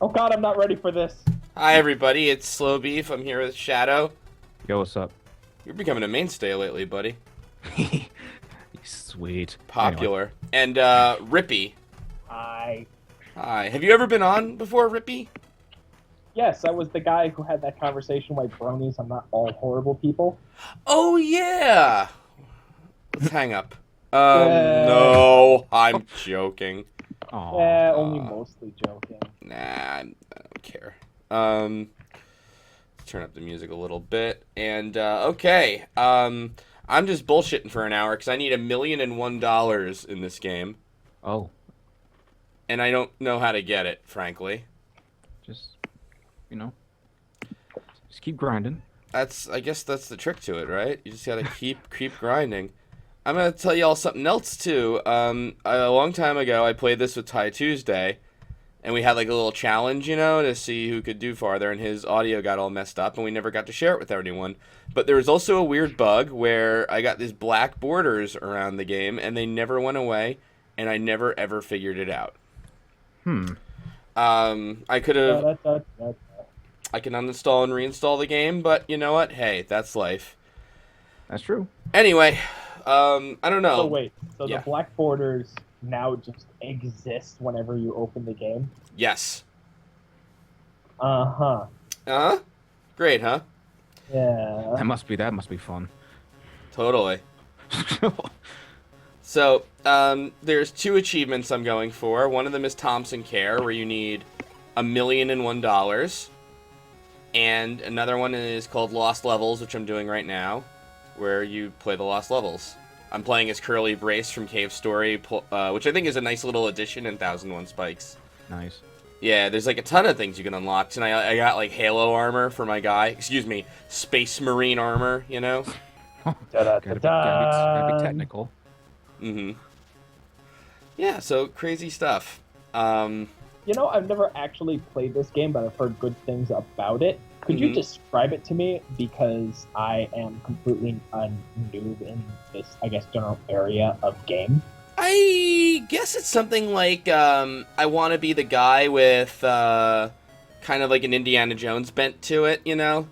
Oh god, I'm not ready for this. Hi everybody, it's slowbeef. I'm here with Shadow. Yo, what's up? You're becoming a mainstay lately, buddy. Sweet. Popular. And Rippe. I... Hi. Have you ever been on before, Rippe? Yes, I was the guy who had that conversation with bronies. I'm not all horrible people. Oh yeah. Let's hang up. Yeah. No, I'm joking. Aw. Yeah, only mostly joking. Nah, I don't care. Let's turn up the music a little bit. And okay. I'm just bullshitting for an hour because I need $1,000,001 in this game, Oh, and I don't know how to get it, frankly. just, you know, just keep grinding. I guess that's the trick to it, right? You just gotta keep grinding. I'm gonna tell y'all something else too. A long time ago, I played this with Ty Tuesday, and we had like a little challenge, to see who could do farther. And his audio got all messed up, and we never got to share it with anyone. But there was also a weird bug where I got these black borders around the game, and they never went away, and I never ever figured it out. I could have. I can uninstall and reinstall the game, but you know what? Hey, that's life. That's true. Anyway, I don't know. So wait, so Yeah. the black borders now just exist whenever you open the game? Yes. Uh-huh. Great, huh? Yeah. That must be fun. Totally. So, there's 2 achievements I'm going for. One of them is Thompsoncare, where you need $1,001,001. And another one is called Lost Levels, which I'm doing right now, where you play the Lost Levels. I'm playing as Curly Brace from Cave Story, which I think is a nice little addition in 1001 Spikes. Nice. Yeah, there's like a ton of things you can unlock. And I got like Halo armor for my guy. Excuse me, Space Marine armor, Gotta be technical. Mm-hmm. Yeah, so crazy stuff. I've never actually played this game, but I've heard good things about it. Could you describe it to me? Because I am completely a noob in this, I guess, general area of game. I guess it's something like, I want to be the guy with, kind of like an Indiana Jones bent to it, Okay.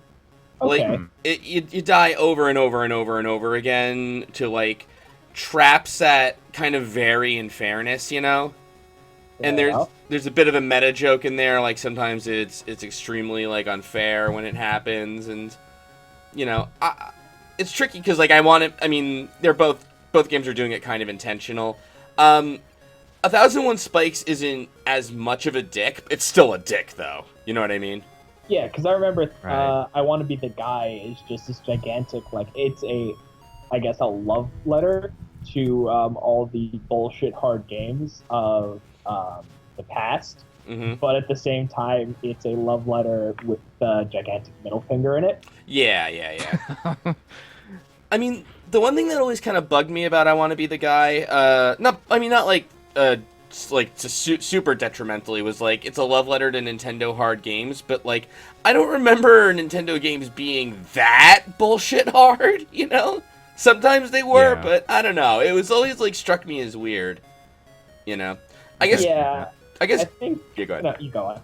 Like, you die over and over and over and over again to, like, traps that kind of vary in fairness, And there's a bit of a meta joke in there, like sometimes it's extremely like unfair when it happens, and it's tricky because like they're both games are doing it kind of intentional. 1001 Spikes isn't as much of a dick. It's still a dick though. You know what I mean? Yeah, because I remember Right. I Want to Be the Guy is just this gigantic, like, it's I guess, a love letter to all the bullshit hard games of the past. Mm-hmm. But at the same time, it's a love letter with the gigantic middle finger in it. Yeah. I mean, the one thing that always kind of bugged me about I Want to Be the Guy, not super detrimentally, was like it's a love letter to Nintendo hard games, but like I don't remember Nintendo games being that bullshit hard, Sometimes they were, Yeah. but I don't know. It was always like struck me as weird, I guess. Yeah, I guess. I think. Yeah, go ahead. No, you go on.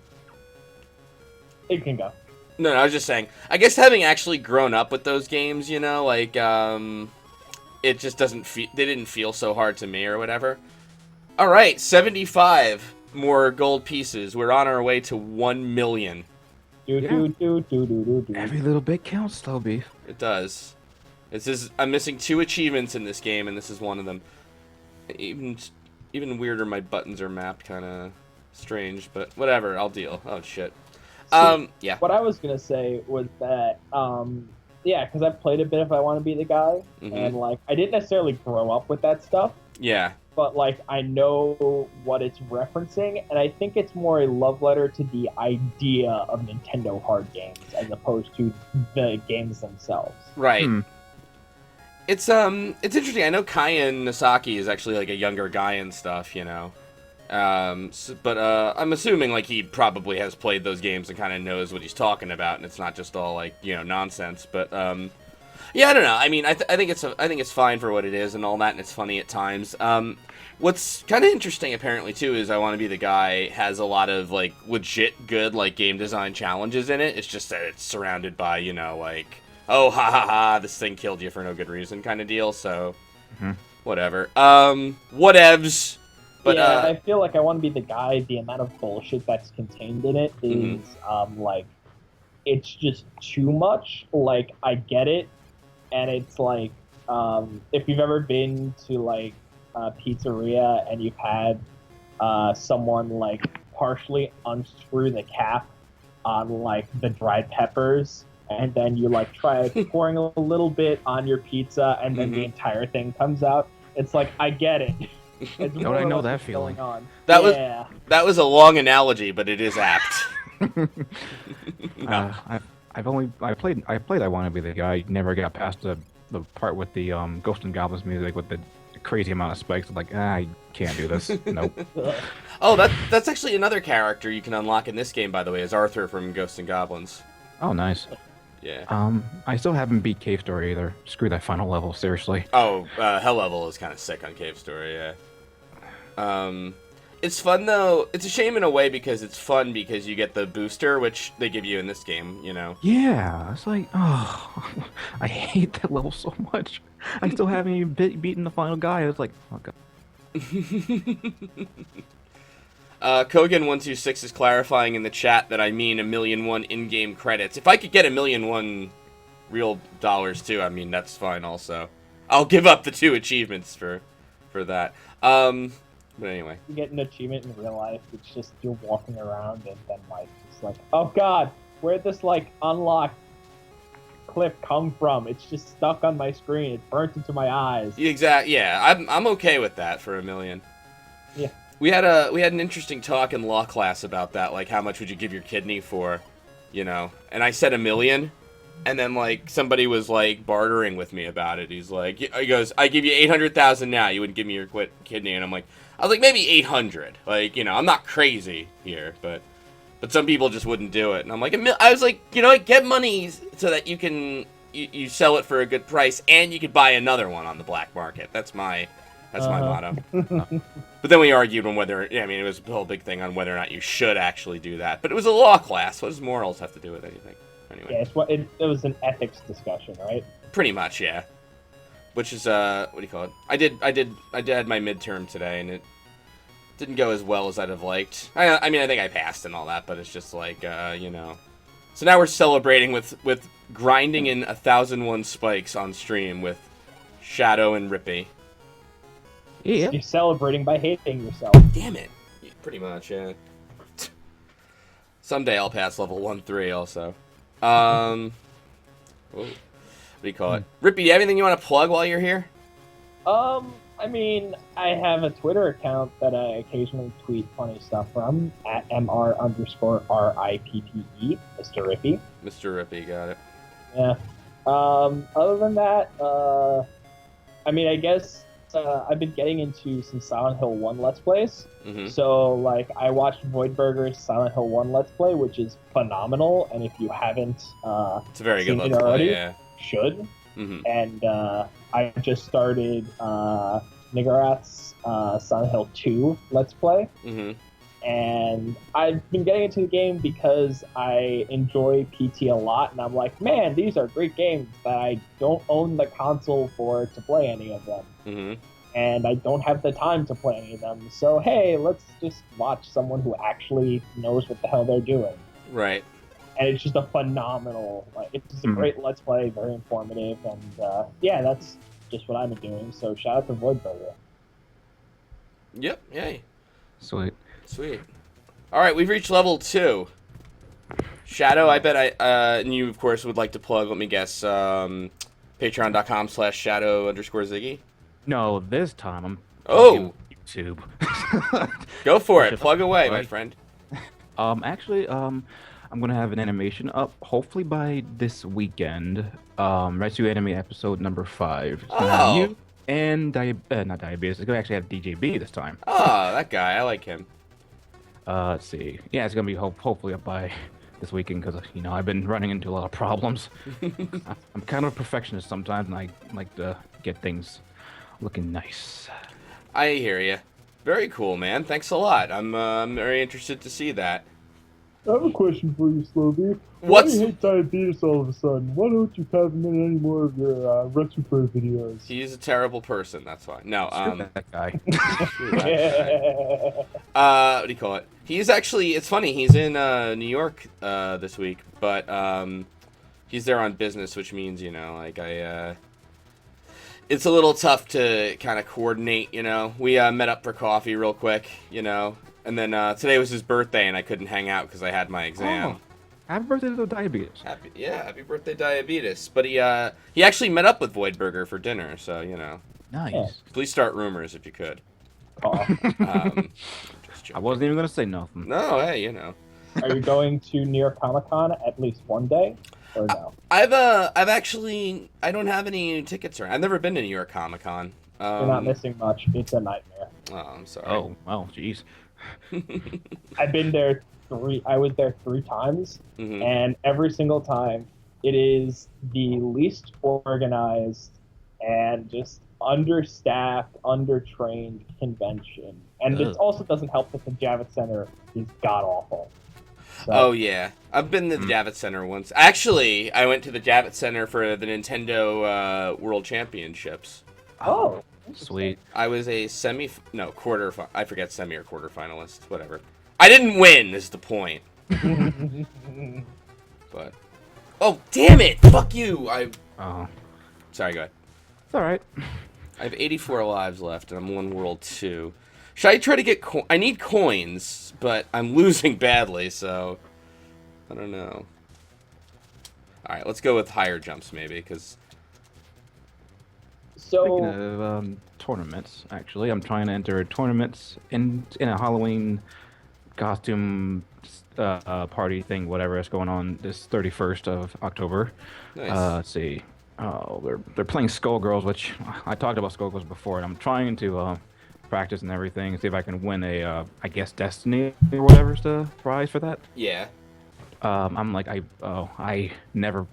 You can go. No, I was just saying. I guess having actually grown up with those games, it just doesn't feel. They didn't feel so hard to me or whatever. All right, 75 more gold pieces. We're on our way to 1 million. Do. Every little bit counts, slow beef. It does. I'm missing 2 achievements in this game, and this is one of them. Even weirder, my buttons are mapped, kind of strange, but whatever. I'll deal. Oh shit. Yeah. What I was gonna say was that, because I've played a bit of I Want to Be the Guy, and like I didn't necessarily grow up with that stuff, Yeah. but like I know what it's referencing, and I think it's more a love letter to the idea of Nintendo hard games as opposed to the games themselves. Right. It's interesting. I know Kyan Nasaki is actually like a younger guy and stuff, but I'm assuming like he probably has played those games and kind of knows what he's talking about, and it's not just all like nonsense. But Yeah, I don't know. I mean, I think it's fine for what it is and all that, and it's funny at times. What's kind of interesting, apparently, too, is I Want to Be the Guy has a lot of, like, legit good, like, game design challenges in it. It's just that it's surrounded by, you know, like, oh, ha ha ha, this thing killed you for no good reason kind of deal, so whatever. Whatevs. But, yeah, I feel like I Want to Be the Guy, the amount of bullshit that's contained in it is, like, it's just too much. Like, I get it, and it's like, if you've ever been to, like, pizzeria and you've had someone like partially unscrew the cap on like the dried peppers, and then you like try pouring a little bit on your pizza, and then the entire thing comes out. It's like, I get it. Don't I know that feeling? That was a long analogy, but it is apt. No. I played I Want to Be the Guy. Never got past the part with the Ghost and Goblins music with the crazy amount of spikes. I'm like, I can't do this. Nope. Oh, that's actually another character you can unlock in this game, by the way, is Arthur from Ghosts and Goblins. Oh, nice. Yeah. I still haven't beat Cave Story either. Screw that final level, seriously. Oh, Hell Level is kind of sick on Cave Story, yeah. It's fun, though. It's a shame in a way because it's fun because you get the booster, which they give you in this game, you know? Yeah, it's like, oh, I hate that level so much. I still haven't even beaten the final guy. I was like, oh, God. Kogan126 is clarifying in the chat that I mean 1,000,001 in-game credits. If I could get 1,000,001 real dollars, too, I mean, that's fine also. I'll give up the 2 achievements for that. But anyway. You get an achievement in real life, it's just you're walking around and then like it's like, oh god, where'd this like unlock clip come from? It's just stuck on my screen. It burnt into my eyes. Exactly. Yeah, I'm okay with that for 1,000,000. Yeah. We had an interesting talk in law class about that, like how much would you give your kidney for, you know? And I said 1,000,000. And then, like, somebody was, like, bartering with me about it. He goes, I give you 800,000 now. You wouldn't give me your kidney. And I was like, maybe 800. Like, you know, I'm not crazy here, but some people just wouldn't do it. And I'm like, I was like, you know what, get money so that you can, you sell it for a good price and you could buy another one on the black market. That's my motto. But then we argued on whether, I mean, it was a whole big thing on whether or not you should actually do that. But it was a law class. What does morals have to do with anything? Anyway. Yeah, it was an ethics discussion, right? Pretty much, yeah. Which is what do you call it? I did my midterm today, and it didn't go as well as I'd have liked. I mean, I think I passed and all that, but it's just like you know. So now we're celebrating with grinding in 1,001 spikes on stream with Shadow and Rippe. Yeah. You're celebrating by hating yourself. Damn it! Pretty much, yeah. Someday I'll pass level 1-3 also. What do you call it? Rippe, do you have anything you want to plug while you're here? I mean, I have a Twitter account that I occasionally tweet funny stuff from, at @MR_RIPPE, Mr. Rippe. Mr. Rippe, got it. Yeah. Other than that, I mean, I guess I've been getting into some Silent Hill 1 Let's Plays. Mm-hmm. So, like, I watched Voidburger's Silent Hill 1 Let's Play, which is phenomenal, and if you haven't it's a very good seen Let's it already, Play, yeah. should. Mm-hmm. And I just started Nigarath's Silent Hill 2 Let's Play. Mm-hmm. And I've been getting into the game because I enjoy PT a lot, and I'm like, man, these are great games, but I don't own the console to play any of them. Mm-hmm. And I don't have the time to play any of them. So, hey, let's just watch someone who actually knows what the hell they're doing. Right. And it's just a phenomenal, like, it's just a great Let's Play, very informative, and yeah, that's just what I've been doing. So shout out to Voidburger. Yep, yay. Sweet. All right, we've reached level 2. Shadow, I bet and you, of course, would like to plug, let me guess, patreon.com/shadow_Ziggy? No, this time I'm YouTube. Go for it. Plug away, my friend. Actually, I'm gonna have an animation up hopefully by this weekend. Rescue Anime episode number 5. It's gonna have you and not Diabetes. It's gonna actually have DJB this time. Oh, that guy. I like him. Let's see. Yeah, it's gonna be hopefully up by this weekend because I've been running into a lot of problems. I'm kind of a perfectionist sometimes, and I like to get things looking nice. I hear you. Very cool, man. Thanks a lot. I'm very interested to see that. I have a question for you, Slowbeef. Why What's- do you hate diabetes all of a sudden? Why don't you comment in any more of your RetroPro videos? He's a terrible person. That's why. No. Screw that guy. Screw that guy. What do you call it? He's actually. It's funny. He's in New York this week, but he's there on business, which means it's a little tough to kind of coordinate. We met up for coffee real quick. And then today was his birthday, and I couldn't hang out because I had my exam. Oh, happy birthday to diabetes. Happy birthday, diabetes. But he actually met up with Voidburger for dinner, so Nice. Yeah. Please start rumors if you could. Just joking. I wasn't even gonna say nothing. No, hey, Are you going to New York Comic Con at least one day, or no? I've actually I don't have any tickets I've never been to New York Comic Con. You're not missing much. It's a nightmare. Oh, I'm sorry. Oh, well, jeez. I've been there I was there 3 times, Mhm. and every single time it is the least organized and just understaffed, undertrained convention. And it Ugh. also doesn't help that the Javits Center is god awful. So, Oh yeah, I've been to the Javits Center once. Actually, I went to the Javits Center for the Nintendo World Championships. oh, Sweet. I was a quarter. I forget semi or quarter finalist. Whatever. I didn't win. Is the point. But oh damn it! Fuck you! Oh, Sorry. Go ahead. it's all right. I have 84 lives left, and I'm 1 world 2. Should I try to get I need coins, but I'm losing badly, so I don't know. All right, let's go with higher jumps maybe, because Speaking So, of tournaments, actually, I'm trying to enter tournaments in a Halloween costume party thing, whatever is going on this 31st of October. nice. Let's see. Oh, they're playing Skullgirls, which I talked about Skullgirls before, and I'm trying to practice and everything, see if I can win a, I guess, Destiny or whatever's the prize for that. Yeah. I'm like, I never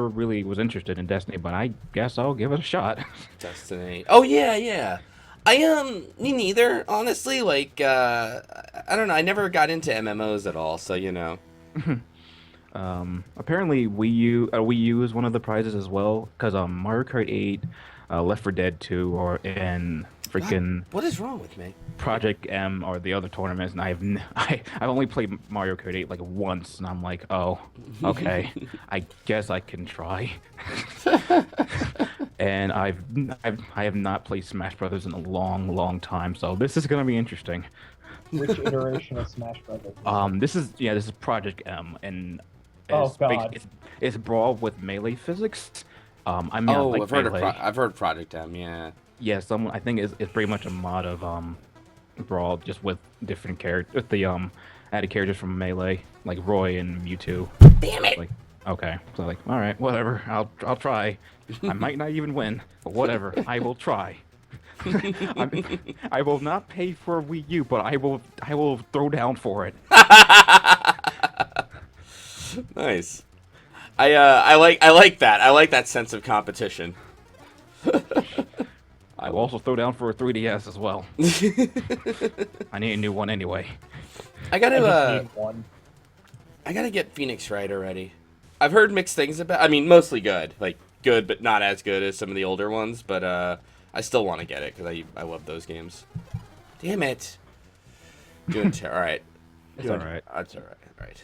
really was interested in Destiny, but I guess I'll give it a shot. Destiny. Oh yeah. Me neither. Honestly, like, I don't know. I never got into MMOs at all, so Apparently Wii U is one of the prizes as well, because Mario Kart 8, Left 4 Dead 2, and freaking What is wrong with me? Project M are the other tournaments, and I've only played Mario Kart 8 like once, and I'm like, oh, okay, I guess I can try. And I have not played Smash Brothers in a long time, so this is gonna be interesting. which iteration of Smash Brothers? This is Project M, and Oh, it's God. it's brawl with melee physics. I mean, I like I've heard melee. I've heard Project M. Yeah. Yeah, I think it's pretty much a mod of brawl, just with different characters, with the added characters from melee, like Roy and Mewtwo. Damn it! Like, okay, so like, all right, whatever, I'll try. I might not even win, but whatever, I will try. I will not pay for a Wii U, but I will throw down for it. Nice. I like that. I like that sense of competition. I will also throw down for a 3DS as well. I need a new one anyway. I I just gotta need one. I gotta get Phoenix Wright already. I've heard mixed things about. I mean, mostly good, like good, but not as good as some of the older ones. But I still want to get it because I love those games. Damn it. Doing all right. It's all right. That's all right. All right.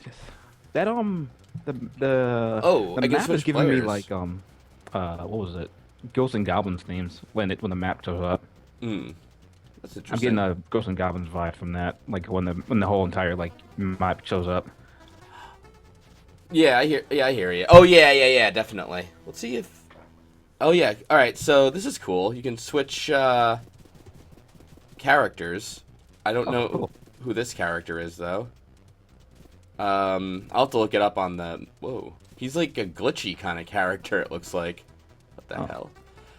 That Oh, the I can map is switch giving me players. like what was it? Ghosts and Goblins themes when the map shows up. Hmm. That's I'm interesting. getting a Ghosts and Goblins vibe from that, like when the whole entire like map shows up. Yeah, I hear you. Oh yeah, definitely. Let's see if. Oh yeah. All right. So this is cool. You can switch characters. I don't know cool. who this character is though. I'll have to look it up on the. Whoa. He's like a glitchy kind of character. It looks like. What the Oh. hell?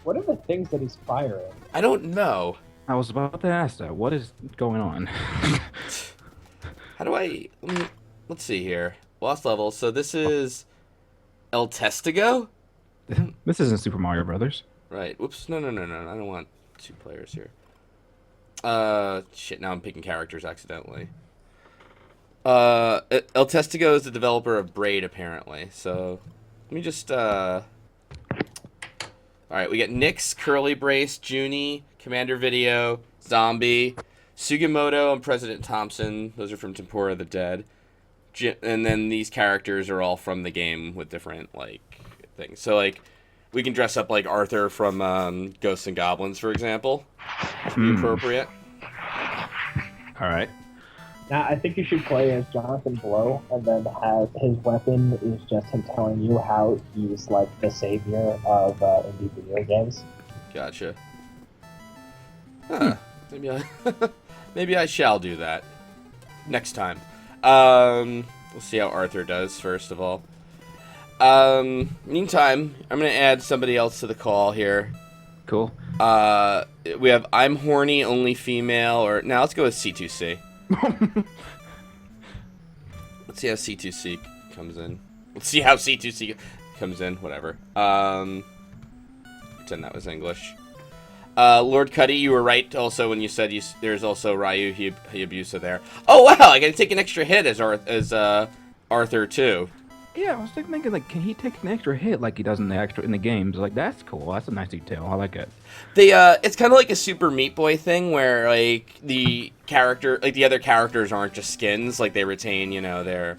What are the things that he's firing? I don't know. I was about to ask that. What is going on? How do I? Let's see here. Lost level. So this is El Testigo? This isn't Super Mario Brothers. Right. Whoops. No. I don't want 2 players here. Shit, now I'm picking characters accidentally. El Testigo is the developer of Braid, apparently. So, let me just, Alright, we got Nyx, Curly Brace, Junie, Commander Video, Zombie, Sugimoto, and President Thompson. Those are from Tempura the Dead. And then these characters are all from the game with different, like, things. So, like, we can dress up like Arthur from Ghosts and Goblins, for example. Be appropriate. Alright. Now, I think you should play as Jonathan Blow, and then have his weapon is just him telling you how he's, like, the savior of indie video games. Gotcha. Huh. Maybe I shall do that. Next time. We'll see how Arthur does, first of all. Meantime, I'm gonna add somebody else to the call here. Cool. We have I'm horny, only female, or now let's go with C2C. Let's see how C2C comes in. Let's see how C2C comes in. Whatever. Pretend that was English. Lord Cuddy, you were right also when you said there's also Ryu Hayabusa there. Oh wow, I gotta take an extra hit as Arthur too. Yeah, I was thinking, like, can he take an extra hit like he does in the games? Like, that's cool. That's a nice detail. I like it. It's kind of like a Super Meat Boy thing where, like, the other characters aren't just skins. Like, they retain, their,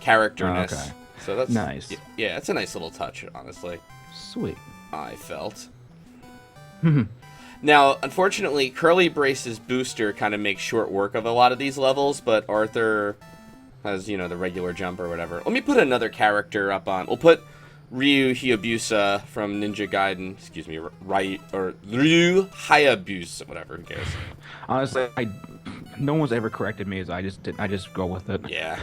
characterness. Okay. So that's nice. Yeah, it's a nice little touch, honestly. Sweet. I felt. Now, unfortunately, Curly Brace's booster kind of makes short work of a lot of these levels, but Arthur has, the regular jump or whatever. Let me put another character up on. We'll put Ryu Hayabusa from Ninja Gaiden. Excuse me, Ryu Hayabusa, whatever. Who cares? Honestly, no one's ever corrected me. I just go with it. Yeah.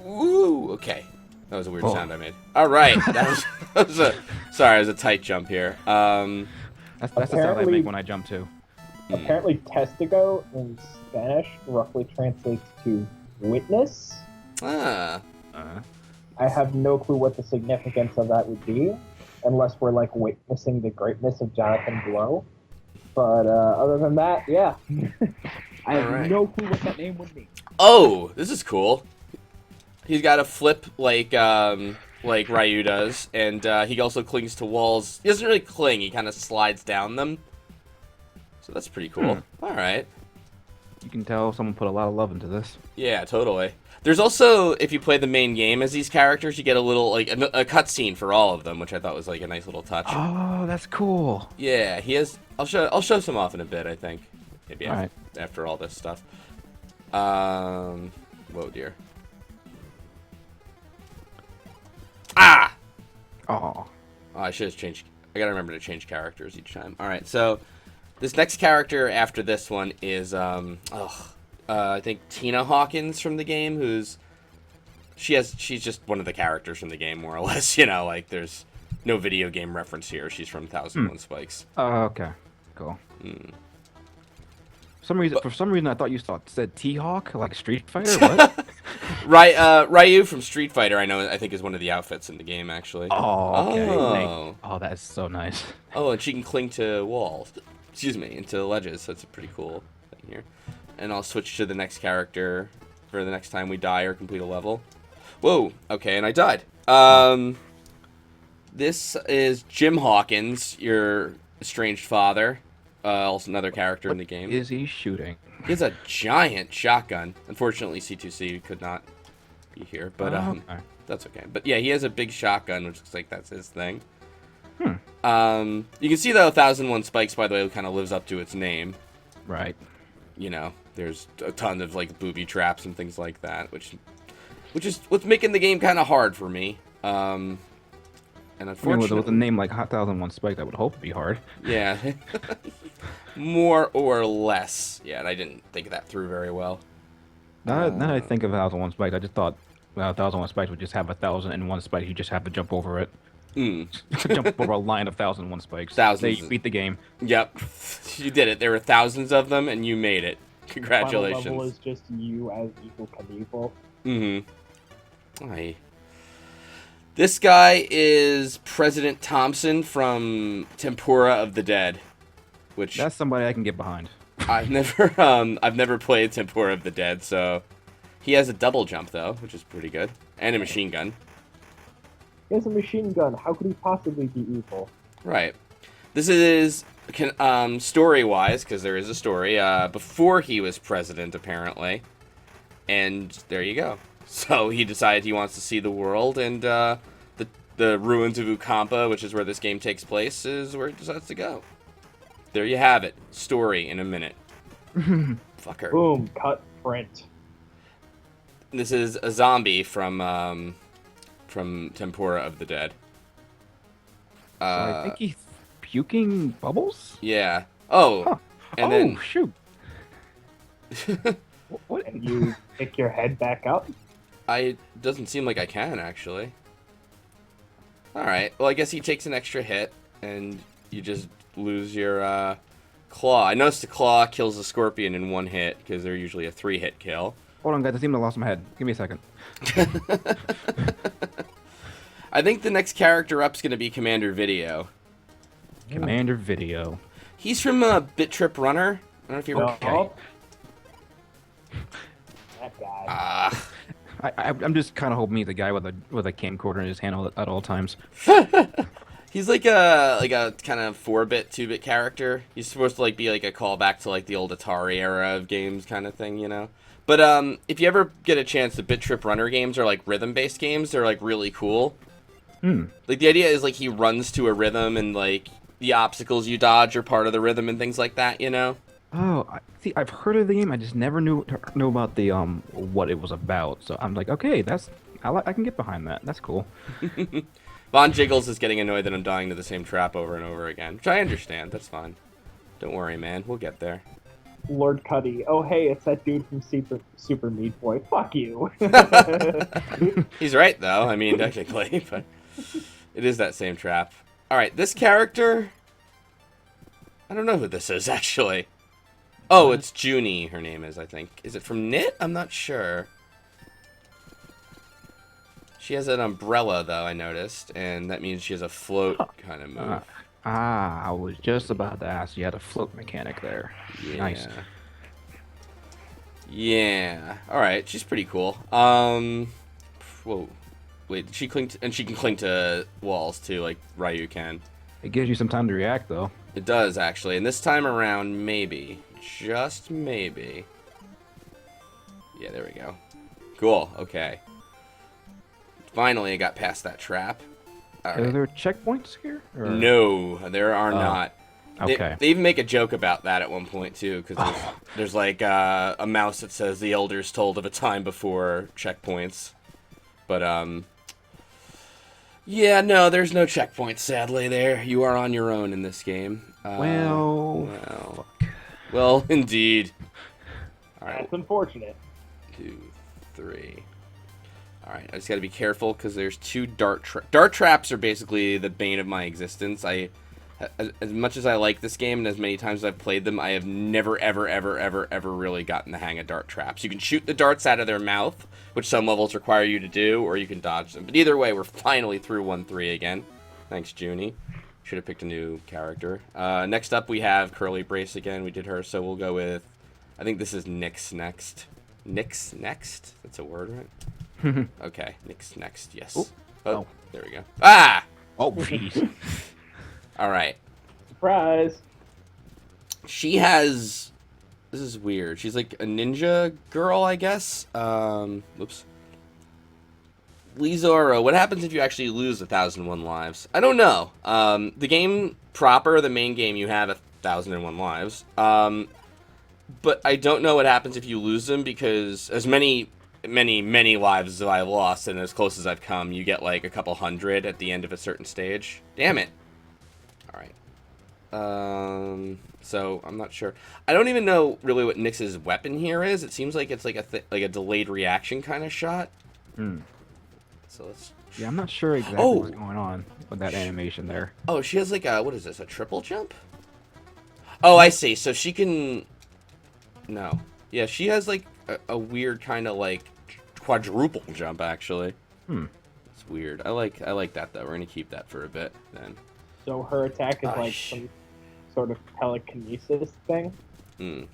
Ooh. Okay. That was a weird sound I made. All right. That was a tight jump here. That's the sound I make when I jump too. Apparently, testigo in Spanish roughly translates to witness. Ah. I have no clue what the significance of that would be, unless we're, like, witnessing the greatness of Jonathan Blow. But other than that, yeah. I have no clue what that name would be. Oh, this is cool. He's got a flip like Ryu does, and he also clings to walls. He doesn't really cling, he kind of slides down them. So that's pretty cool. All right. You can tell someone put a lot of love into this. Yeah, totally. There's also, if you play the main game as these characters, you get a little, like, a cutscene for all of them, which I thought was, like, a nice little touch. Oh, that's cool. Yeah, he has. I'll show some off in a bit, I think. Maybe after all this stuff. Whoa, dear. Ah! Oh. I should have changed. I gotta remember to change characters each time. All right, so this next character after this one is I think Tina Hawkins from the game. She's just one of the characters from the game, more or less. Like there's no video game reference here. She's from 1001 Spikes. Oh, okay, cool. For some reason, I thought you said T-Hawk, like Street Fighter. What? Ryu from Street Fighter, I think is one of the outfits in the game, actually. Oh, okay. Oh, that is so nice. Oh, and she can cling to walls. Excuse me, into ledges. So that's a pretty cool thing here. And I'll switch to the next character for the next time we die or complete a level. Whoa. Okay, and I died. This is Jim Hawkins, your estranged father. Also another character in the game. Is he shooting? He has a giant shotgun. Unfortunately, C2C could not be here, but okay. That's okay. But yeah, he has a big shotgun, which looks like that's his thing. Hmm. You can see, though, 1001 Spikes, by the way, kind of lives up to its name. Right. There's a ton of, like, booby traps and things like that, which is what's making the game kind of hard for me. And unfortunately, with a name like 1001 Spikes, I would hope it'd be hard. Yeah. More or less. Yeah, and I didn't think that through very well. Now that I think of 1001 Spikes, I just thought 1001 Spikes would just have 1001 Spikes. You just have to jump over it. Jump over a line of 1001 Spikes. Thousands. They beat the game. Yep. You did it. There were thousands of them, and you made it. Congratulations. Final level is just you as Evil Knievel. Mm-hmm. Aye. This guy is President Thompson from Tempura of the Dead, which That's somebody I can get behind. I've never played Tempura of the Dead, so he has a double jump though, which is pretty good, and a machine gun. He has a machine gun. How could he possibly be evil? Right. This is story-wise, because there is a story, before he was president, apparently. And there you go. So he decided he wants to see the world, and the ruins of Ukampa, which is where this game takes place, is where he decides to go. There you have it. Story in a minute. Fucker. Boom. Cut. Print. This is a zombie from Tempura of the Dead. So I think he's puking bubbles? Yeah. Oh. Huh. And then shoot. What? And you pick your head back up? Doesn't seem like I can, actually. Alright. Well, I guess he takes an extra hit, and you just lose your claw. I noticed the claw kills the scorpion in one hit, because they're usually a 3-hit kill. Hold on, guys. I seem to have lost my head. Give me a second. I think the next character up's going to be Commander Video. Commander Video. He's from Bit Trip Runner. I don't know if you're... Okay. That guy. I'm just kind of hoping he's the guy with a camcorder in his hand at all times. He's like a kind of 4-bit, 2-bit character. He's supposed to be a callback to the old Atari era of games kind of thing, you know. But if you ever get a chance, the Bit Trip Runner games are rhythm-based games. They're really cool. The idea is he runs to a rhythm, and the obstacles you dodge are part of the rhythm and things like that, you know. Oh, see, I've heard of the game. I just never knew about the what it was about. So I'm like, okay, I can get behind that. That's cool. Von Jiggles is getting annoyed that I'm dying to the same trap over and over again, which I understand. That's fine. Don't worry, man. We'll get there. Lord Cuddy. Oh, hey, it's that dude from Super Meat Boy. Fuck you. He's right, though. I mean, technically, but it is that same trap. All right, this character... I don't know who this is, actually. Oh, it's Junie, her name is, I think. Is it from Knit? I'm not sure. She has an umbrella, though, I noticed, and that means she has a float kind of move. I was just about to ask. You had a float mechanic there. Yeah. Nice. Yeah. All right, she's pretty cool. Whoa. Wait, she can cling to walls, too, like Ryu can. It gives you some time to react, though. It does, actually. And this time around, maybe. Just maybe. Yeah, there we go. Cool, okay. Finally, I got past that trap. All right. Are there checkpoints here? Or... No, there are not. Okay. They even make a joke about that at one point, too, because there's a mouse that says the elders told of a time before checkpoints. But, yeah, no, there's no checkpoints, sadly, there. You are on your own in this game. Well, well, indeed. All right. That's unfortunate. 2, 3. All right, I just got to be careful because there's 2 dart traps are basically the bane of my existence. As much as I like this game and as many times as I've played them, I have never, ever, ever, ever, ever really gotten the hang of dart traps. You can shoot the darts out of their mouth, which some levels require you to do, or you can dodge them. But either way, we're finally through 1-3 again. Thanks, Junie. Should have picked a new character. Next up, we have Curly Brace again. We did her, so we'll go with... I think this is Nyx next. Nyx next? That's a word, right? Okay, Nyx next, yes. Oh, there we go. Ah! Oh, jeez. All right. Surprise. She has... This is weird. She's like a ninja girl, I guess. Oops. Lizora, what happens if you actually lose 1,001 lives? I don't know. The game proper, the main game, you have 1,001 lives. But I don't know what happens if you lose them, because as many lives as I've lost and as close as I've come, you get like a couple hundred at the end of a certain stage. Damn it. Alright. So, I'm not sure. I don't even know really what Nyx's weapon here is. It seems like it's like a delayed reaction kind of shot. So let's... Yeah, I'm not sure exactly what's going on with that animation there. Oh, she has like a... What is this? A triple jump? Oh, I see. So she can... No. Yeah, she has like a weird kind of like quadruple jump actually. It's weird. I like that though. We're gonna keep that for a bit then. So her attack is like some sort of telekinesis thing.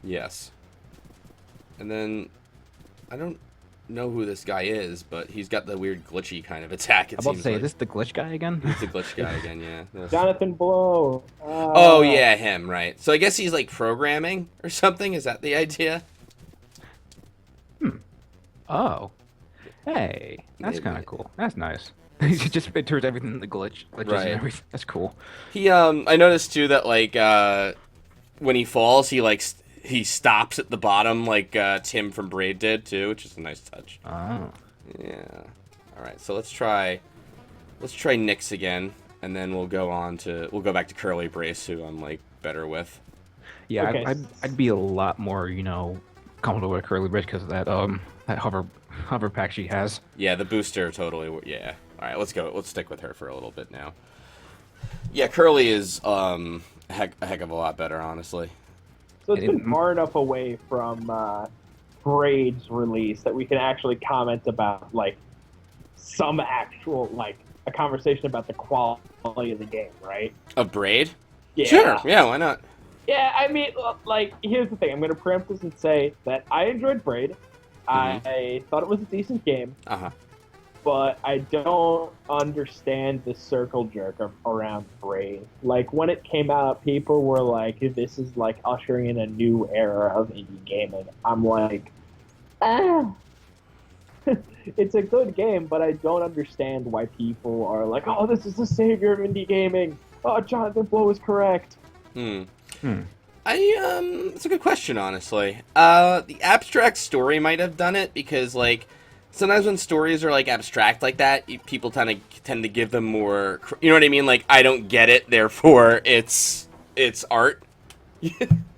Yes. And then I don't know who this guy is, but he's got the weird glitchy kind of attack. I'm about to say, is this the glitch guy again? He's the glitch guy again, yeah. Jonathan Blow. Oh yeah, him, right. So I guess he's like programming or something. Is that the idea? Oh. Hey, that's kind of cool. That's nice. It turns everything into glitches and everything. That's cool. He I noticed too that like when he falls, he stops at the bottom like Tim from Braid did too, which is a nice touch. Oh. Yeah. All right, so let's try Nyx again, and then we'll go back to Curly Brace, who I'm like better with. Yeah, Okay. I'd be a lot more, comfortable with Curly Bridge because of that that hover pack she has. Yeah, the booster totally. Yeah. All right, let's go. Let's stick with her for a little bit now. Yeah, Curly is a heck of a lot better, honestly. So it's been far enough away from Braid's release that we can actually comment about like some actual like a conversation about the quality of the game, right? Of Braid? Yeah. Sure. Yeah, why not? Yeah, I mean, like, here's the thing. I'm going to preempt this and say that I enjoyed Braid. I thought it was a decent game. But I don't understand the circle jerk around Braid. Like, when it came out, people were like, this is, like, ushering in a new era of indie gaming. I'm like, it's a good game, but I don't understand why people are like, oh, this is the savior of indie gaming. Oh, Jonathan Blow is correct. It's a good question, honestly. The abstract story might have done it because, like, sometimes when stories are like abstract like that, people tend to give them more. You know what I mean? Like, I don't get it, therefore it's art.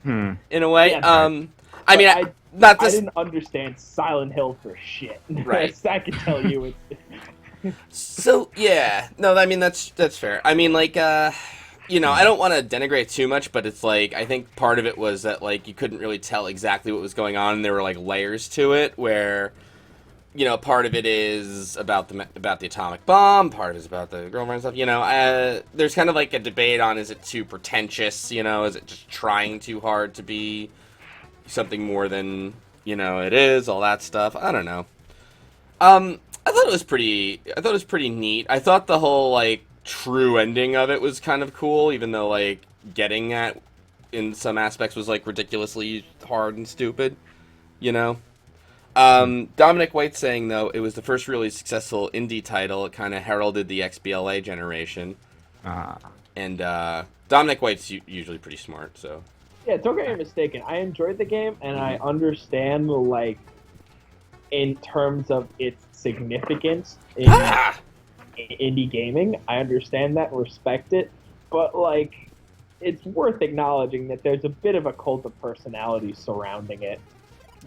In a way. Yeah, I mean, I didn't understand Silent Hill for shit. Right. I can tell you it's. So yeah, no, I mean that's fair. I mean, like, I don't want to denigrate too much, but it's like I think part of it was that like you couldn't really tell exactly what was going on, and there were like layers to it where, part of it is about the atomic bomb, part is about the girlfriend stuff. There's kind of like a debate on is it too pretentious? Is it just trying too hard to be something more than it is? All that stuff. I don't know. I thought it was pretty neat. I thought the whole like true ending of it was kind of cool, even though like getting at in some aspects was like ridiculously hard and stupid. Dominic White saying though it was the first really successful indie title. It kind of heralded the XBLA generation. And Dominic White's usually pretty smart, so. Yeah, don't get me mistaken. I enjoyed the game, and I understand, like, in terms of its significance in indie gaming, I understand that and respect it. But, like, it's worth acknowledging that there's a bit of a cult of personality surrounding it.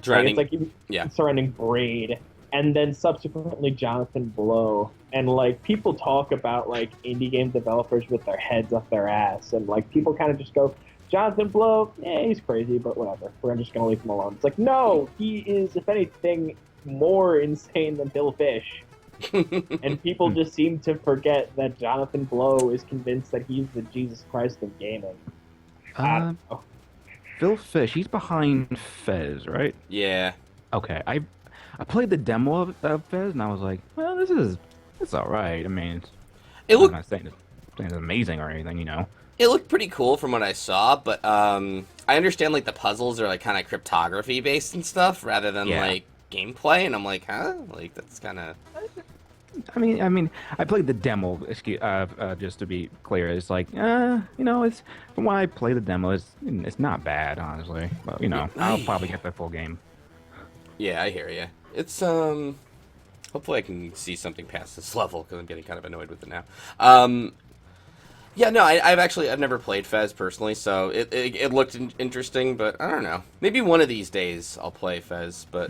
Surrounding Braid, and then subsequently Jonathan Blow. And, like, people talk about, like, indie game developers with their heads up their ass, and, like, people kind of just go, Jonathan Blow, he's crazy, but whatever. We're just going to leave him alone. It's like, no, he is, if anything, more insane than Bill Fish. And people just seem to forget that Jonathan Blow is convinced that he's the Jesus Christ of gaming. Bill Fish, he's behind Fez, right? Yeah. Okay, I played the demo of Fez, and I was like, well, it's all right. I mean, I'm not saying it's amazing or anything, It looked pretty cool from what I saw, but I understand like the puzzles are like kind of cryptography based and stuff rather than like gameplay, and I'm like, huh? Like that's kind of. I mean, I played the demo. Just to be clear, it's like, it's from what I played the demo, it's not bad, honestly. But I'll probably get the full game. Yeah, I hear you. It's hopefully I can see something past this level because I'm getting kind of annoyed with it now. Yeah, no, I've never played Fez personally, so it looked interesting, but I don't know. Maybe one of these days I'll play Fez, but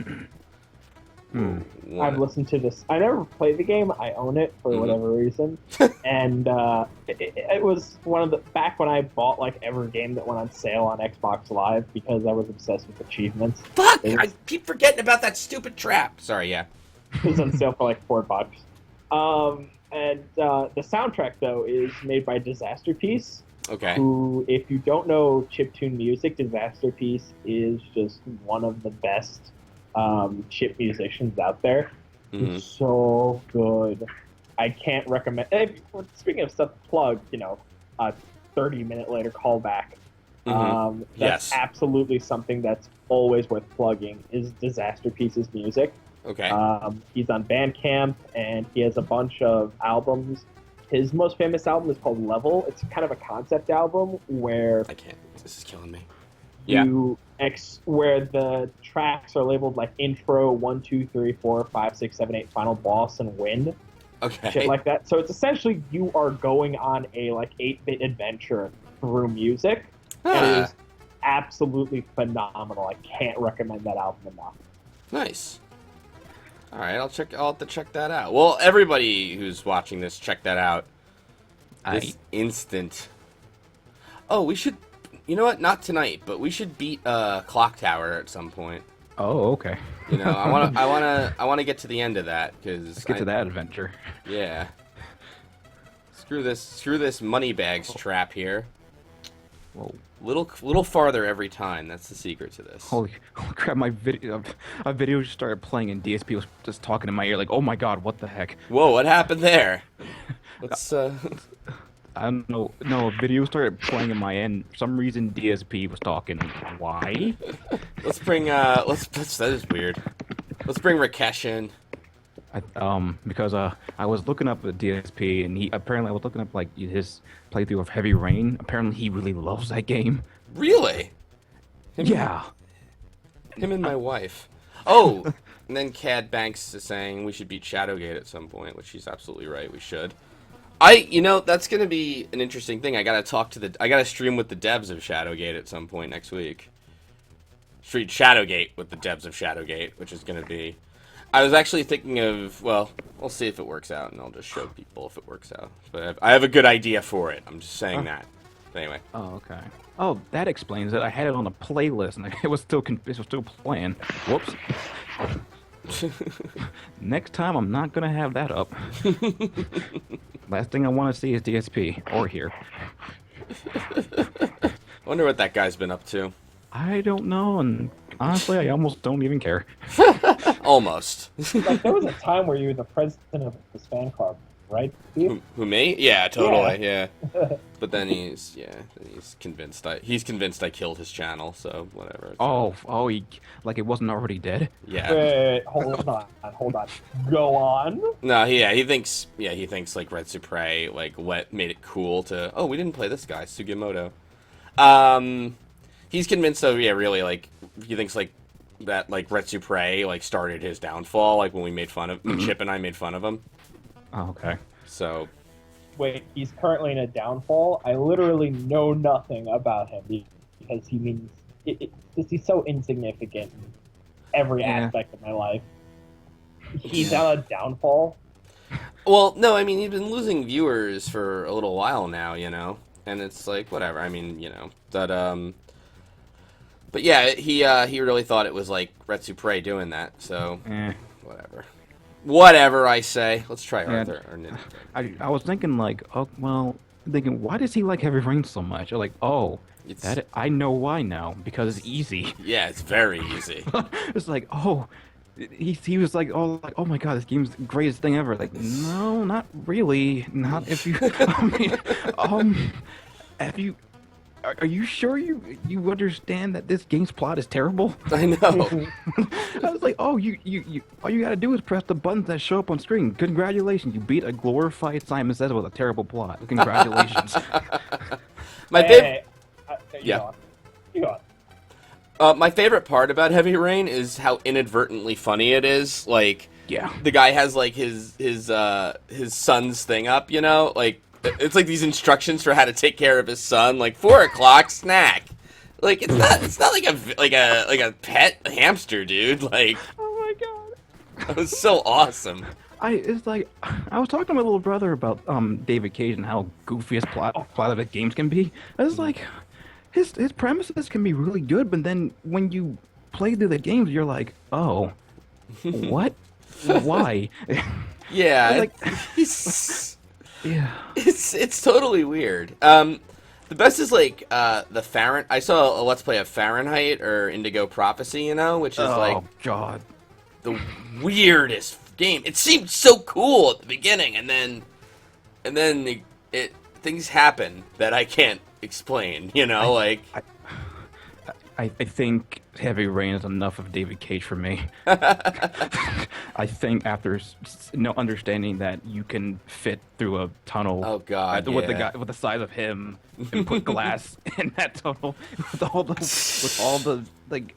I've listened to this. I never played the game. I own it for whatever reason, and it was one of the back when I bought like every game that went on sale on Xbox Live because I was obsessed with achievements. Fuck! I keep forgetting about that stupid trap. Sorry, yeah. It was on sale for like $4. And the soundtrack though is made by Disaster Piece. Okay. Who, if you don't know chiptune music, Disaster Piece is just one of the best chip musicians out there. It's so good. I can't recommend. Speaking of stuff to plug, 30-minute later callback. That's absolutely something that's always worth plugging. Is Disaster Piece's music. Okay. He's on Bandcamp and he has a bunch of albums. His most famous album is called Level. It's kind of a concept album where I can't. This is killing me. Where the tracks are labeled like intro 1, 2, 3, 4, 5, 6, 7, 8, final boss and win. Okay. Shit like that. So it's essentially you are going on a like 8-bit adventure through music. And it is absolutely phenomenal. I can't recommend that album enough. Nice. All right, I'll have to check that out. Well, everybody who's watching this, check that out. This instant. Oh, we should. You know what? Not tonight, but we should beat Clock Tower at some point. Oh, okay. I wanna get to the end of that because let's get to that adventure. Yeah. Screw this moneybags trap here. Whoa. Little farther every time. That's the secret to this. Holy crap! My video just started playing, and DSP was just talking in my ear, like, "Oh my god, what the heck?" Whoa! What happened there? Let's. I don't know. No, a video started playing in my end. For some reason, DSP was talking. Why? Let's bring. That is weird. Let's bring Rakesh in. Because I was looking up at DSP, and I was looking up like his playthrough of Heavy Rain. Apparently, he really loves that game. Really? Yeah. Him and my wife. Oh, and then Cad Banks is saying we should beat Shadowgate at some point, which he's absolutely right. We should. That's gonna be an interesting thing. I gotta stream with the devs of Shadowgate at some point next week. Street Shadowgate with the devs of Shadowgate, which is gonna be. I was actually thinking of, well, we'll see if it works out, and I'll just show people if it works out. But I have a good idea for it. I'm just saying that. But anyway. Oh, okay. Oh, that explains it. I had it on a playlist, and it was still playing. Whoops. Next time, I'm not gonna have that up. Last thing I want to see is DSP or here. I wonder what that guy's been up to. I don't know, and honestly, I almost don't even care. Almost. Like, there was a time where you were the president of this fan club, right, Steve? Who, me? Yeah, totally, yeah. But then he's convinced I killed his channel, so whatever. Like it wasn't already dead? Yeah. Wait, hold on. Go on. No, he thinks like Red Supre, like what made it cool to, we didn't play this guy, Sugimoto. He's convinced though, really, like, he thinks, like, that, like, Red Supre, like, started his downfall, like, when we made fun of, when Chip and I made fun of him. Oh, okay. So. Wait, he's currently in a downfall? I literally know nothing about him, because he means, he's so insignificant in every aspect of my life. He's on a downfall? Well, no, I mean, he's been losing viewers for a little while now, and it's like, whatever, I mean, but yeah, he really thought it was like Red Supre doing that, so whatever I say. Let's try Arthur. I was thinking like, why does he like Heavy Rain so much? Like, I know why now, because it's easy. Yeah, it's very easy. It's like, he was like, oh my god, this game's the greatest thing ever. Like, no, not really. Not if you. Have you? Are you sure you understand that this game's plot is terrible? I know. I was like, all you gotta do is press the buttons that show up on screen. Congratulations, you beat a glorified Simon Says with a terrible plot. Congratulations. My favorite. You go on. My favorite part about Heavy Rain is how inadvertently funny it is. Like, the guy has like his son's thing up, like. It's like these instructions for how to take care of his son, like 4 o'clock snack. Like it's not like a pet hamster, dude. Like, oh my god. That was so awesome. It's like I was talking to my little brother about David Cage and how goofy his plot of the games can be. I was like, his premises can be really good, but then when you play through the games, you're like, oh, what? Why? Yeah, Like, yeah, it's totally weird. The best is like the Fahrenheit. I saw a Let's Play of Fahrenheit or Indigo Prophecy, you know, which is like God, the weirdest game. It seemed so cool at the beginning, and then things happen that I can't explain. You know, I think Heavy Rain is enough of David Cage for me. I think after understanding that you can fit through a tunnel. Oh God! With the guy with the size of him and put glass in that tunnel with all the like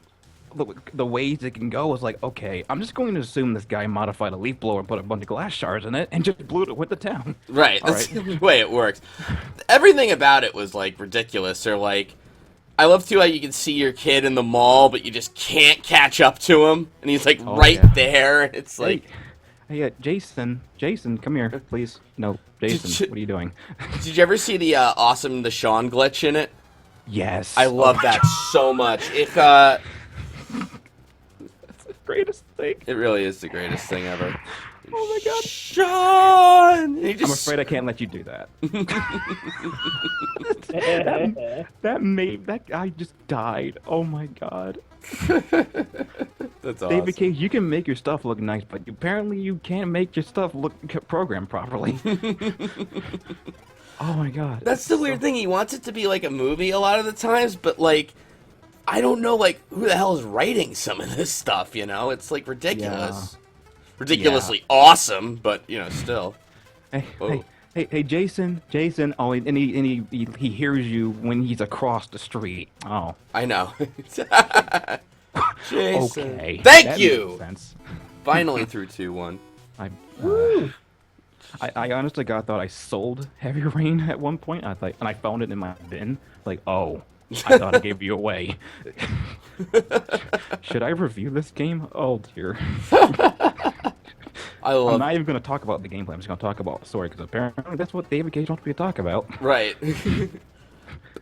the ways it can go. Is like, okay, I'm just going to assume this guy modified a leaf blower and put a bunch of glass shards in it and just blew it with the town. Right. That's the way it works. Everything about it was like ridiculous. Or like, I love too how you can see your kid in the mall, but you just can't catch up to him, and he's like there. It's like, hey, Jason, come here, please. No, Jason, what are you doing? Did you ever see the the Sean glitch in it? Yes. I love that so much. If That's the greatest thing. It really is the greatest thing ever. Oh my God, Sean! I'm afraid I can't let you do that. that guy just died. Oh my God. That's awesome. David Cage, you can make your stuff look nice, but apparently you can't make your stuff look programmed properly. Oh my God. That's the weird thing. He wants it to be like a movie a lot of the times, but like, I don't know, like, who the hell is writing some of this stuff, you know? It's like ridiculous. Yeah. Ridiculously awesome, but, you know, still. Hey, Jason. Oh, and he hears you when he's across the street. Oh. I know. Jason. Okay. Thank you! Makes sense. Finally through 2-1. I honestly thought I sold Heavy Rain at one point. And I found it in my bin. Like, oh, I thought I gave you away. Should I review this game? Oh dear. I'm not even going to talk about the gameplay. I'm just going to talk about the story because apparently that's what David Cage wants me to talk about. Right.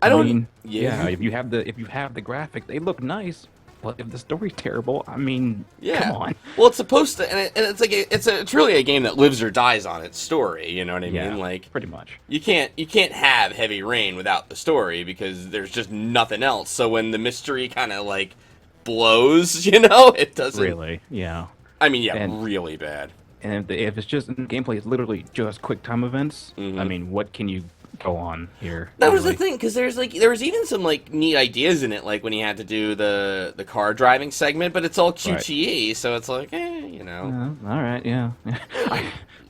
I mean, yeah. If you have the graphic, they look nice. But if the story's terrible, I mean, come on. Well, it's supposed to, and it's like it's really a game that lives or dies on its story. You know what I mean? Like, pretty much. You can't have Heavy Rain without the story because there's just nothing else. So when the mystery kind of like blows, you know, it doesn't really. Yeah. I mean, really bad. And if it's just gameplay, is literally just quick time events. Mm-hmm. I mean, what can you go on here? That was the thing, because there was even some like neat ideas in it, like when he had to do the car driving segment, but it's all QTE, so it's like, you know. All right, yeah.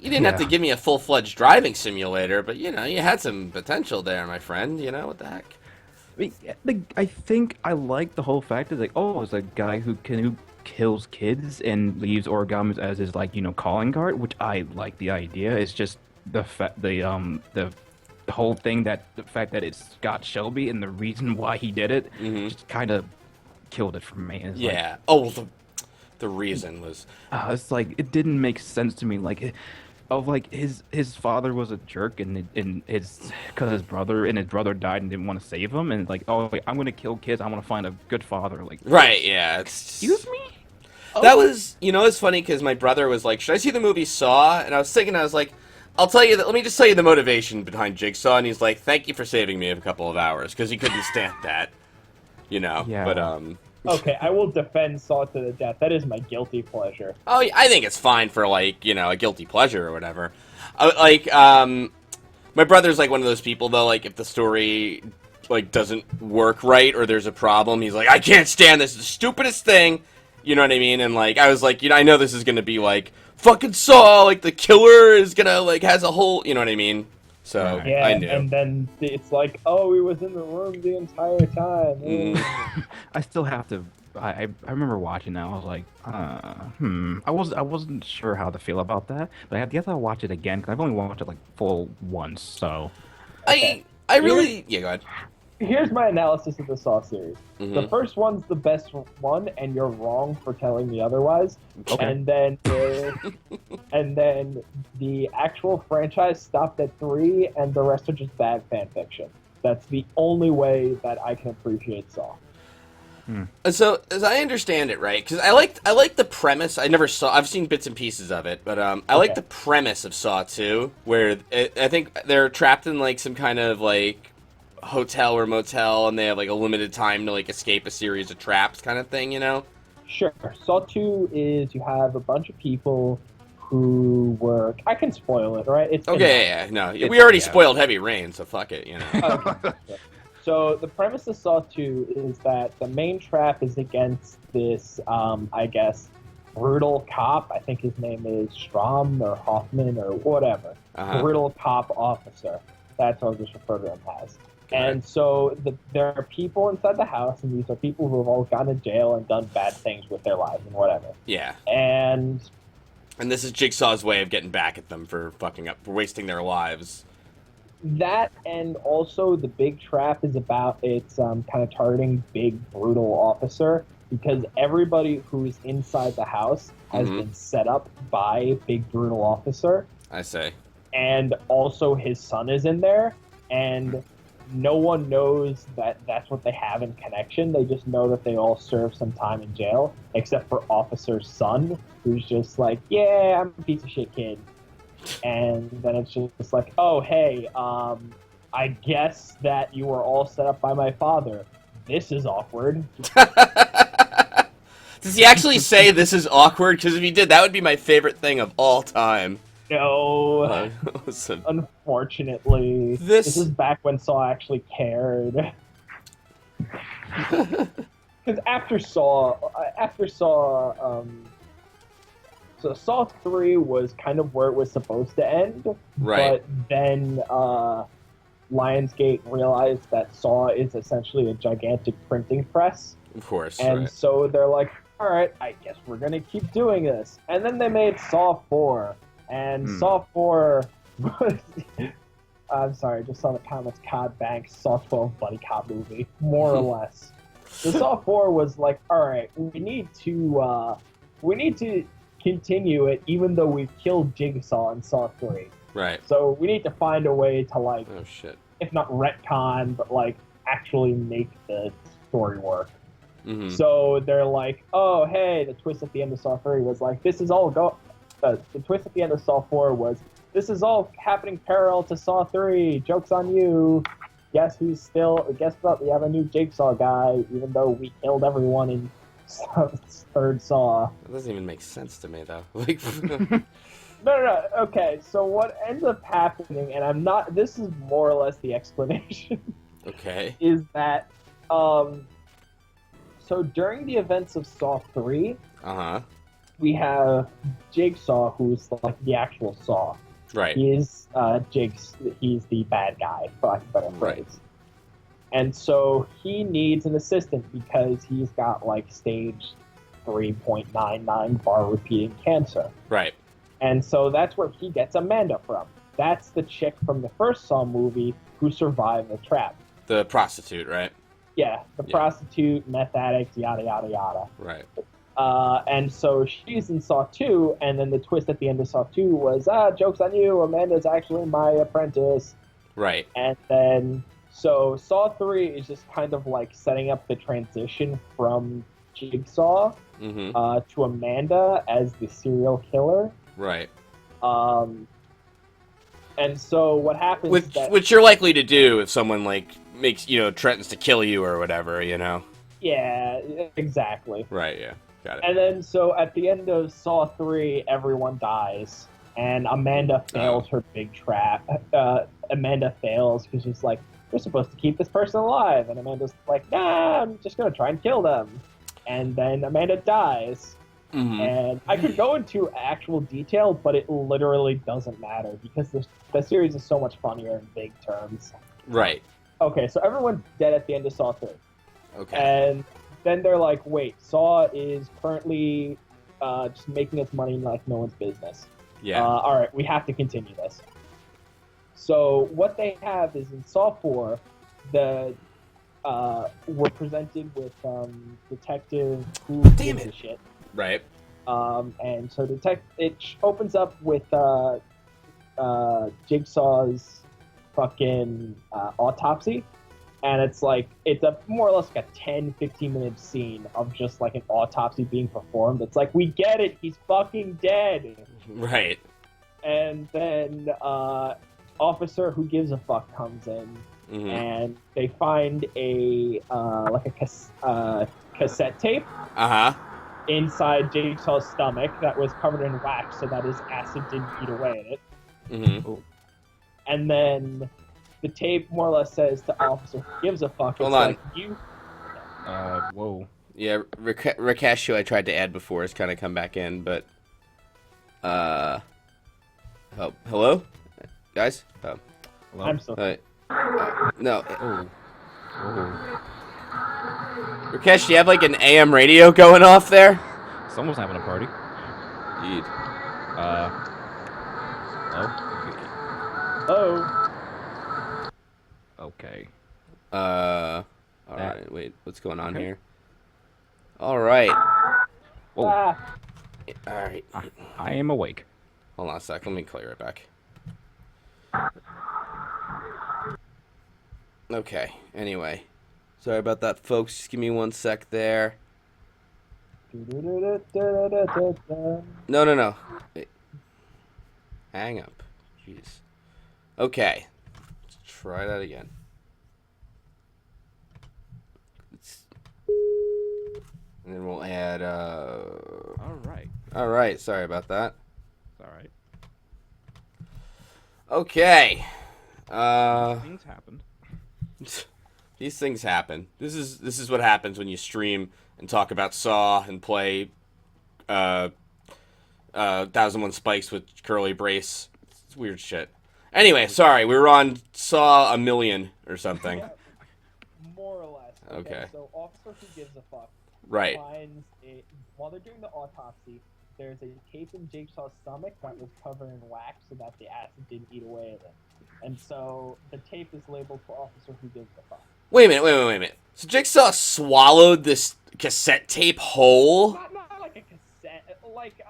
You didn't have to give me a full-fledged driving simulator, but you know, you had some potential there, my friend. You know, what the heck? I think I like the whole fact that it's a guy who kills kids and leaves origamis as his calling card, which I like the idea. It's just the whole thing, that the fact that it's Scott Shelby and the reason why he did it just kind of killed it for me. It's the reason was it's like it didn't make sense to me. His father was a jerk and because his brother died and didn't want to save him, and I'm gonna kill kids. I want to find a good father. Right? Yeah. Excuse me. That was, it's funny because my brother was like, "Should I see the movie Saw?" And I was thinking, I was like, "I'll tell you that. Let me just tell you the motivation behind Jigsaw." And he's like, "Thank you for saving me a couple of hours," because he couldn't stand that, Yeah. But Okay, I will defend Saw to the death. That is my guilty pleasure. Oh, yeah, I think it's fine for a guilty pleasure or whatever. My brother's like one of those people though. Like if the story doesn't work right or there's a problem, he's like, "I can't stand this. It's the stupidest thing." You know what I mean? And I was like, I know this is gonna be fucking Saw. The killer is gonna has a whole. You know what I mean? So yeah, I knew. And then it's like, oh, he was in the room the entire time. I still have to. I remember watching that. I was like, I wasn't sure how to feel about that, but I guess I'll watch it again because I've only watched it full once. So I really go ahead. here's my analysis of the Saw series. Mm-hmm. The first one's the best one, and you're wrong for telling me otherwise. Okay. And then the actual franchise stopped at 3, and the rest are just bad fan fiction. That's the only way that I can appreciate Saw. So, as I understand it, right? Because I like the premise. I've seen bits and pieces of it, but I like the premise of Saw 2, where I think they're trapped in like some kind of like hotel or motel, and they have like a limited time to like escape a series of traps, kind of thing, you know? Sure. Saw 2 is you have a bunch of people who were. I can spoil it, right? It's Okay, no, we already spoiled Heavy Rain, so fuck it, you know. Okay. So the premise of Saw 2 is that the main trap is against this, I guess, brutal cop. I think his name is Strom or Hoffman or whatever. Brutal cop officer. That's what I'll just refer to him as. And so there are people inside the house, and these are people who have all gone to jail and done bad things with their lives and whatever. Yeah. And this is Jigsaw's way of getting back at them for fucking up, for wasting their lives. That, and also the big trap is about it's kind of targeting big brutal officer, because everybody who's inside the house has been set up by big brutal officer. I say. And also his son is in there, and no one knows that that's what they have in connection. They just know that they all serve some time in jail, except for officer's son, who's just like, yeah, I'm a piece of shit kid. And then it's just like, oh, hey, I guess that you were all set up by my father. This is awkward. Does he actually say this is awkward? Because if he did, that would be my favorite thing of all time. No. Unfortunately. This is back when Saw actually cared. Because after Saw, so Saw 3 was kind of where it was supposed to end, right? But then Lionsgate realized that Saw is essentially a gigantic printing press. Of course, and so they're like, all right, I guess we're going to keep doing this. And then they made Saw 4, and Saw 4 was... I'm sorry, I just saw the comments, COD Banks, Saw 12 buddy cop movie, more or less. The Saw 4 was like, all right, we need to continue it, even though we've killed Jigsaw in Saw 3. Right. So we need to find a way to, like, oh shit, if not retcon, but like actually make the story work. So they're like, oh, hey, the twist at the end of Saw 3 was like, this is all the twist at the end of Saw 4 was, this is all happening parallel to Saw 3. Joke's on you. Guess what? We have a new Jigsaw guy, even though we killed everyone in third Saw. That doesn't even make sense to me, though. Like, No. Okay, so what ends up happening, and this is more or less the explanation. Okay. Is that, so during the events of Saw 3, we have Jigsaw, who's like the actual Saw. Right. He's he's the bad guy, for lack of a better phrase. Right. And so he needs an assistant because he's got like stage 3.99 bar repeating cancer. Right. And so that's where he gets Amanda from. That's the chick from the first Saw movie who survived the trap. The prostitute, right? Yeah, the prostitute, meth addict, yada, yada, yada. Right. And so she's in Saw 2, and then the twist at the end of Saw 2 was, joke's on you, Amanda's actually my apprentice. Right. And then, so Saw 3 is just kind of like setting up the transition from Jigsaw to Amanda as the serial killer. Right. And so what happens which you're likely to do if someone like makes, threatens to kill you or whatever, Yeah, exactly. Right, yeah. Got it. And then so at the end of Saw 3, everyone dies, and Amanda fails her big trap. Amanda fails because she's like, we're supposed to keep this person alive, and Amanda's like, nah, I'm just gonna try and kill them. And then Amanda dies. And I could go into actual detail, but it literally doesn't matter because the series is so much funnier in big terms. Right. Okay, so everyone's dead at the end of Saw 3. Okay. And then they're like, wait, Saw is currently just making its money like no one's business. Yeah. All right, we have to continue this. So what they have is in Saw 4, the we're presented with Detective Who Damn Gives it. a Shit. Right. And so opens up with Jigsaw's fucking autopsy, and it's a more or less like a 10-15 minute scene of just like an autopsy being performed. It's like, we get it, he's fucking dead. Right. And then Officer Who Gives a Fuck comes in, and they find a cassette tape inside Jigsaw's stomach that was covered in wax, so that his acid didn't eat away at it. And then the tape more or less says to Officer Who Gives a Fuck, Hold on. Whoa. Yeah, Rakesh, who I tried to add before, has kind of come back in, but hello, guys. Hello? I'm sorry. No. Oh. Rakesh, do you have like an AM radio going off there? Someone's having a party. Indeed. Oh. Okay. All right. Wait, what's going on here? All right. Whoa. Ah. All right. I am awake. Hold on a sec. Let me call you right back. Okay. Anyway, sorry about that, folks. Just give me 1 sec there. No. Wait. Hang up. Jeez. Okay. Let's try that again. And then we'll add, All right. Sorry about that. It's all right. Okay. Things happened. These things happen. This is what happens when you stream and talk about Saw and play 1001 Spikes with Curly Brace. It's weird shit. Anyway, sorry, we were on Saw 1,000,000 or something. More or less. Okay. So Officer Who Gives a Fuck Right. finds while they're doing the autopsy, there's a tape in Jigsaw's stomach that was covered in wax so that the acid didn't eat away at it. And so the tape is labeled for Officer Who Gives a Fuck. Wait a minute. So Jigsaw swallowed this cassette tape whole? Not like a cassette, like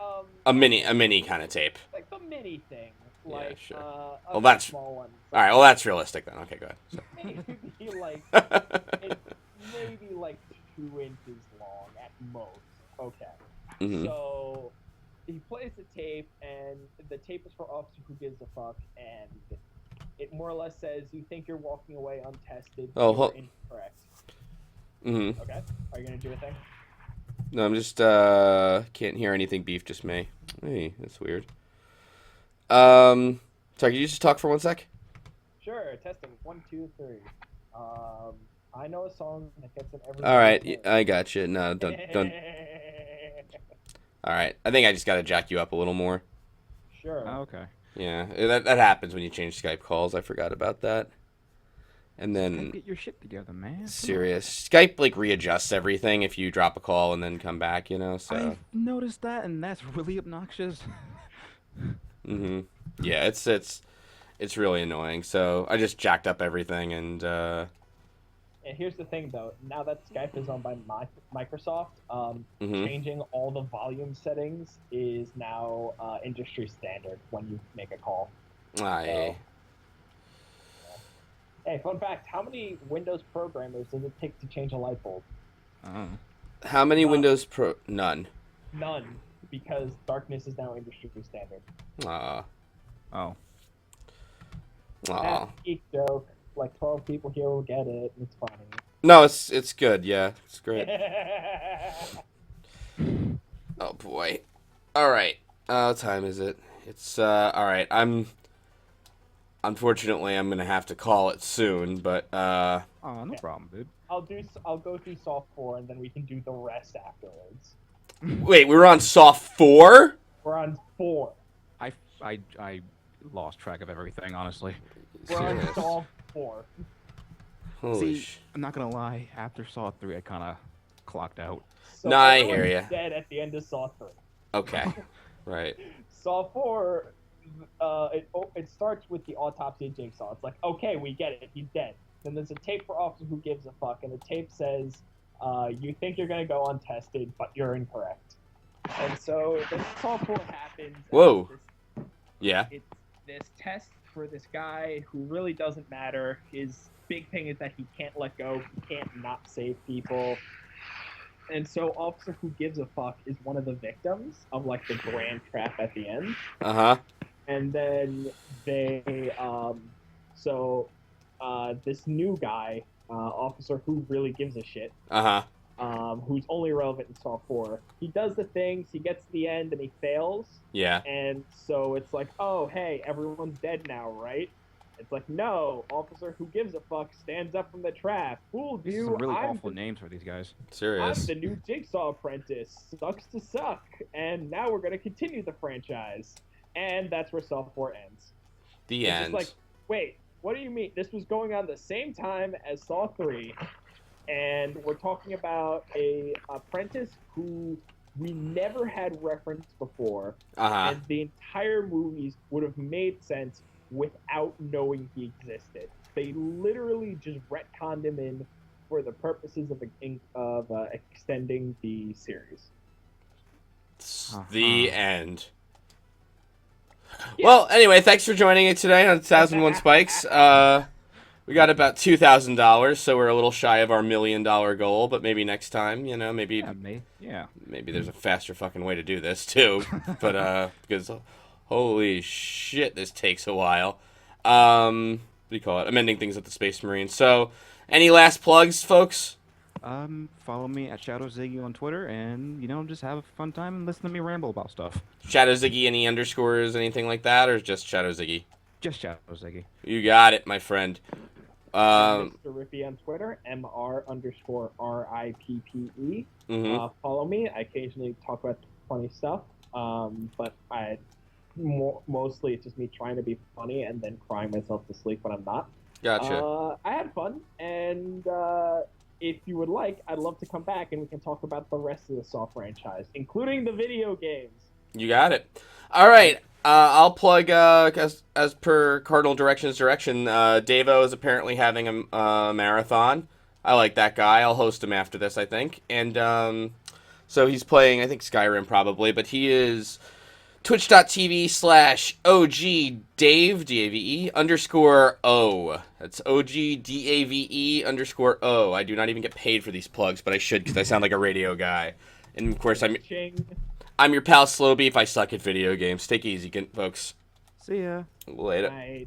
A mini kind of tape. like the mini thing. Yeah, Like sure. a Well, that's small one. all right. Well, that's realistic then. Okay, go ahead. Maybe like it's maybe like 2 inches long at most. Okay. Mhm. So he plays the tape, and the tape is for Officer Who Gives a Fuck, and it more or less says, "You think you're walking away untested? Oh, you're incorrect." Mhm. Okay. Are you gonna do a thing? No, I'm just can't hear anything. Beef, just me. Hey, that's weird. Sorry, can you just talk for 1 sec? Sure. Testing. 1, 2, 3. I know a song that gets in every. All right, I got you. No, don't. All right, I think I just gotta jack you up a little more. Sure. Oh, okay. Yeah, that happens when you change Skype calls. I forgot about that. And then Get your shit together, man. serious Skype like readjusts everything if you drop a call and then come back. So. I've noticed that, and that's really obnoxious. Yeah, it's really annoying. So I just jacked up everything and. And here's the thing, though. Now that Skype is owned by Microsoft, changing all the volume settings is now industry standard when you make a call. Yeah. Hey, fun fact: how many Windows programmers does it take to change a light bulb? Oh. How many Windows Pro? None. None, because darkness is now industry standard. Oh. Geek joke. Like 12 people here will get it. It's funny. No, it's good. Yeah, it's great. Oh boy. All right. What time is it? It's all right. Unfortunately, I'm gonna have to call it soon, but Oh, no problem, dude. I'll go through Saw 4 and then we can do the rest afterwards. Wait, we were on Saw 4? We're on 4. I lost track of everything, honestly. We're on Saw 4. Holy See, I'm not gonna lie. After Saw 3, I kind of clocked out. So No, I everyone's hear ya. Dead at the end of Saw 3. Okay. Right. Saw 4, it starts with the autopsy of Jigsaw. It's like, okay, we get it, he's dead. Then there's a tape for Officer Who Gives a Fuck, and the tape says, you think you're going to go untested, but you're incorrect. And so the Saw 4 happens. Whoa. Yeah. It's this test for this guy who really doesn't matter. His big thing is that he can't let go. He can't not save people. And so Officer Who Gives a Fuck is one of the victims of, like, the grand trap at the end. Uh-huh. And then they, this new guy, Officer Who Really Gives a Shit, who's only relevant in Saw 4, he does the things, he gets to the end, and he fails. Yeah. And so it's like, oh, hey, everyone's dead now, right? It's like, no, Officer Who Gives a Fuck stands up from the trap. Fooled These you. are some really I'm awful names for these guys. Serious. I'm the new Jigsaw apprentice. Sucks to suck. And now we're going to continue the franchise. And that's where Saw 4 ends. The It's end. just like, wait, what do you mean? This was going on the same time as Saw 3. And we're talking about a apprentice who we never had referenced before. And the entire movies would have made sense without knowing he existed. They literally just retconned him in for the purposes of extending the series. The end. Yeah. Well, anyway, thanks for joining us today on 1001 Spikes. We got about $2,000, so we're a little shy of our $1 million goal, but maybe next time, you know, maybe there's a faster fucking way to do this too. But because holy shit, this takes a while. What do you call it? Amending things at the Space Marine. So, any last plugs, folks? Follow me at ShadowZiggy on Twitter, and just have a fun time and listen to me ramble about stuff. ShadowZiggy, any underscores, anything like that, or just ShadowZiggy? Just ShadowZiggy. You got it, my friend. Mr. Rippe on Twitter, MR_RIPPE. Follow me. I occasionally talk about funny stuff, but mostly it's just me trying to be funny and then crying myself to sleep when I'm not. Gotcha. I had fun, and if you would like, I'd love to come back and we can talk about the rest of the Saw franchise, including the video games. You got it. All right. I'll plug, as per Cardinal Direction's direction, Davo is apparently having a marathon. I like that guy. I'll host him after this, I think. And so he's playing, I think, Skyrim probably, but he is twitch.tv/OGDave, D-A-V-E, _O. That's OGDAVE _O. I do not even get paid for these plugs, but I should because I sound like a radio guy. And, of course, I'm your pal Slowbeef. I suck at video games. Take it easy, folks. See ya. Later. Bye.